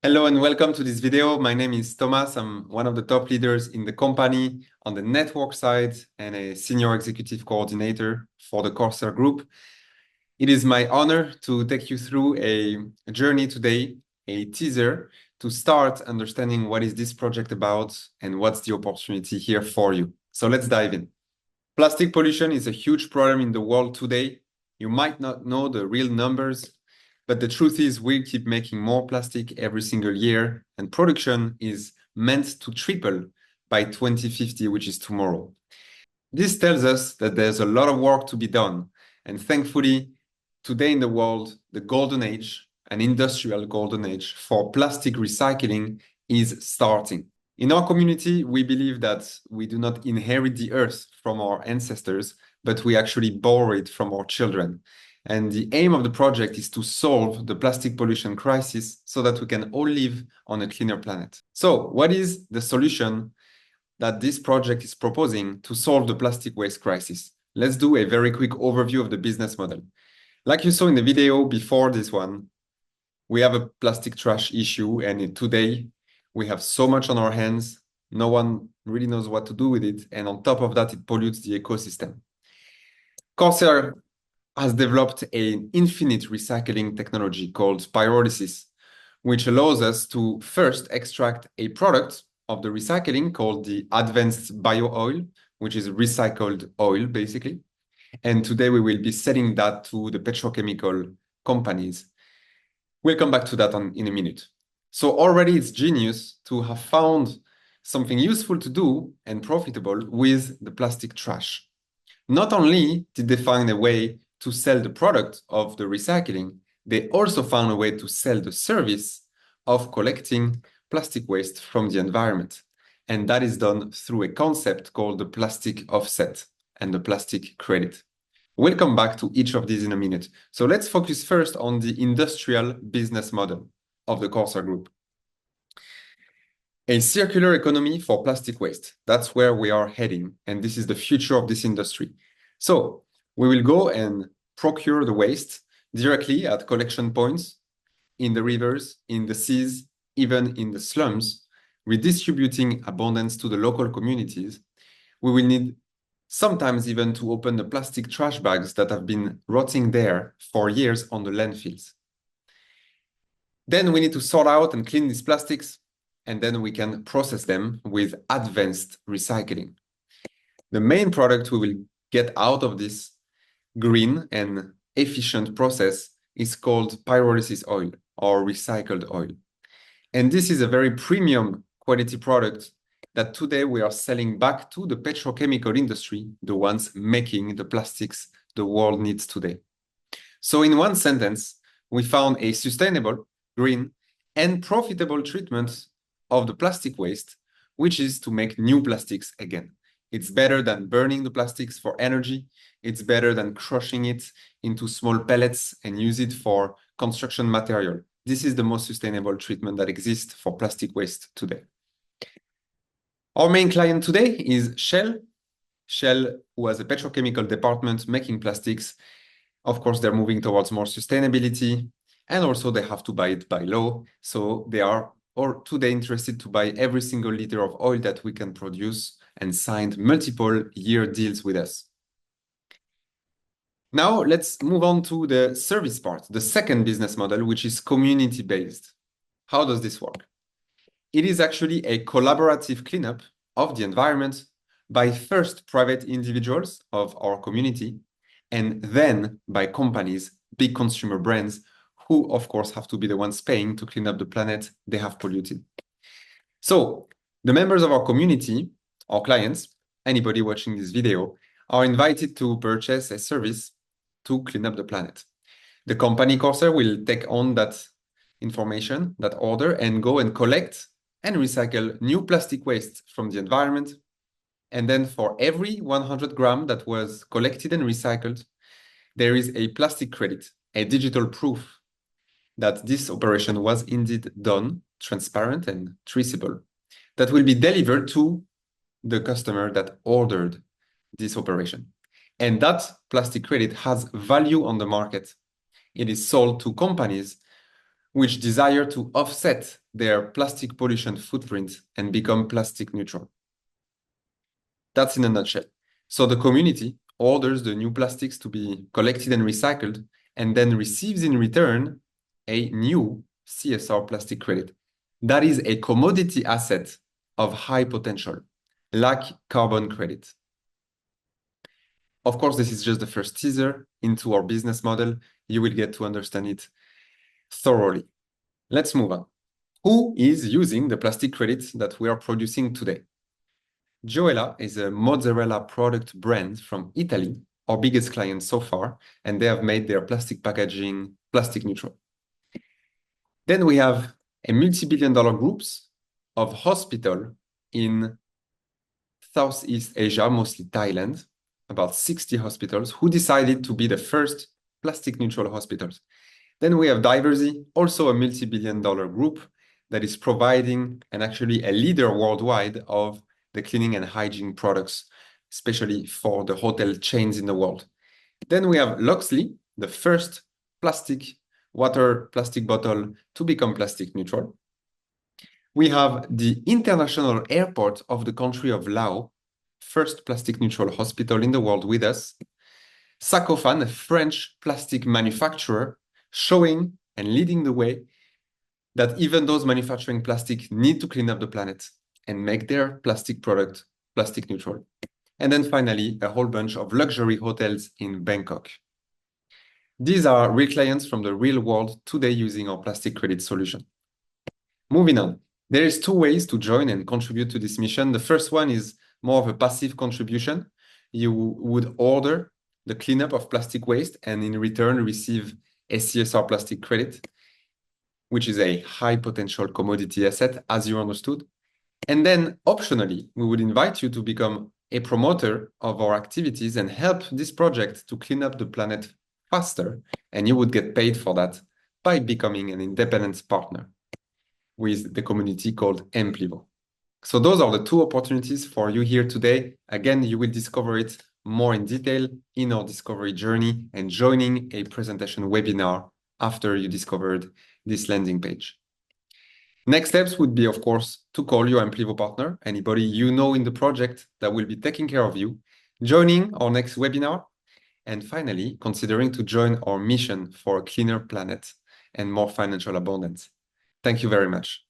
Hello and welcome to this video. My name is Thomas. I'm one of the top leaders in the company on the network side and a senior executive coordinator for the Corsair Group. It is my honor to take you through a journey today, a teaser to start understanding what is this project about and what's the opportunity here for you. So let's dive in. Plastic pollution is a huge problem in the world today. You might not know the real numbers, but the truth is we keep making more plastic every single year, and production is meant to triple by 2050, which is tomorrow. This tells us that there's a lot of work to be done, and thankfully, today in the world, the golden age, an industrial golden age for plastic recycling is starting. In our community, we believe that we do not inherit the earth from our ancestors, but we actually borrow it from our children. And the aim of the project is to solve the plastic pollution crisis so that we can all live on a cleaner planet. So, what is the solution that this project is proposing to solve the plastic waste crisis? Let's do a very quick overview of the business model. Like you saw in the video before this one, we have a plastic trash issue, and today we have so much on our hands, no one really knows what to do with it, and on top of that, it pollutes the ecosystem. Corsair has developed an infinite recycling technology called pyrolysis, which allows us to first extract a product of the recycling called the advanced bio oil, which is recycled oil, basically. And today we will be selling that to the petrochemical companies. We'll come back to that in a minute. So already it's genius to have found something useful to do and profitable with the plastic trash. Not only did they find a way to sell the product of the recycling, they also found a way to sell the service of collecting plastic waste from the environment. And that is done through a concept called the plastic offset and the plastic credit. We'll come back to each of these in a minute. So let's focus first on the industrial business model of the Corsair Group. A circular economy for plastic waste. That's where we are heading, and this is the future of this industry. So we will go and procure the waste directly at collection points, in the rivers, in the seas, even in the slums, redistributing abundance to the local communities. We will need sometimes even to open the plastic trash bags that have been rotting there for years on the landfills. Then we need to sort out and clean these plastics, and then we can process them with advanced recycling. The main product we will get out of this green and efficient process is called pyrolysis oil or recycled oil. And this is a very premium quality product that today we are selling back to the petrochemical industry, the ones making the plastics the world needs today. So in one sentence, we found a sustainable, green, and profitable treatment of the plastic waste, which is to make new plastics again. It's better than burning the plastics for energy. It's better than crushing it into small pellets and use it for construction material. This is the most sustainable treatment that exists for plastic waste today. Our main client today is Shell. Shell, who has a petrochemical department making plastics. Of course, they're moving towards more sustainability, and also they have to buy it by law. So they are today interested to buy every single liter of oil that we can produce and signed multiple year deals with us. Now let's move on to the service part, the second business model, which is community-based. How does this work? It is actually a collaborative cleanup of the environment by first private individuals of our community, and then by companies, big consumer brands, who of course have to be the ones paying to clean up the planet they have polluted. So the members of our community, our clients, anybody watching this video, are invited to purchase a service to clean up the planet. The company Corsair will take on that information, that order, and go and collect and recycle new plastic waste from the environment. And then for every 100 grams that was collected and recycled, there is a plastic credit, a digital proof that this operation was indeed done, transparent and traceable, that will be delivered to the customer that ordered this operation. And that plastic credit has value on the market. It is sold to companies which desire to offset their plastic pollution footprint and become plastic neutral. That's in a nutshell. So the community orders the new plastics to be collected and recycled, and then receives in return a new CSR plastic credit. That is a commodity asset of high potential, like carbon credit. Of course, this is just the first teaser into our business model. You will get to understand it thoroughly. Let's move on. Who is using the plastic credits that we are producing today? Gioela is a mozzarella product brand from Italy, our biggest client so far, and they have made their plastic packaging plastic neutral. Then we have a multi-billion-dollar groups of hospital in Southeast Asia, mostly Thailand, about 60 hospitals who decided to be the first plastic neutral hospitals. Then we have Diversey, also a multi-billion-dollar group that is providing and actually a leader worldwide of the cleaning and hygiene products, especially for the hotel chains in the world. Then we have Loxley, the first water plastic bottle to become plastic neutral. We have the international airport of the country of Laos, first plastic neutral hospital in the world with us. Sacofan, a French plastic manufacturer, showing and leading the way that even those manufacturing plastic need to clean up the planet and make their plastic product plastic neutral. And then finally, a whole bunch of luxury hotels in Bangkok. These are real clients from the real world today using our plastic credit solution. Moving on, there is two ways to join and contribute to this mission. The first one is more of a passive contribution. You would order the cleanup of plastic waste and in return receive a CSR plastic credit, which is a high potential commodity asset, as you understood. And then optionally, we would invite you to become a promoter of our activities and help this project to clean up the planet faster. And you would get paid for that by becoming an independent partner with the community called Emplivo. So those are the two opportunities for you here today. Again, you will discover it more in detail in our discovery journey and joining a presentation webinar after you discovered this landing page. Next steps would be, of course, to call your Emplivo partner, anybody you know in the project that will be taking care of you, joining our next webinar, and finally, considering to join our mission for a cleaner planet and more financial abundance. Thank you very much.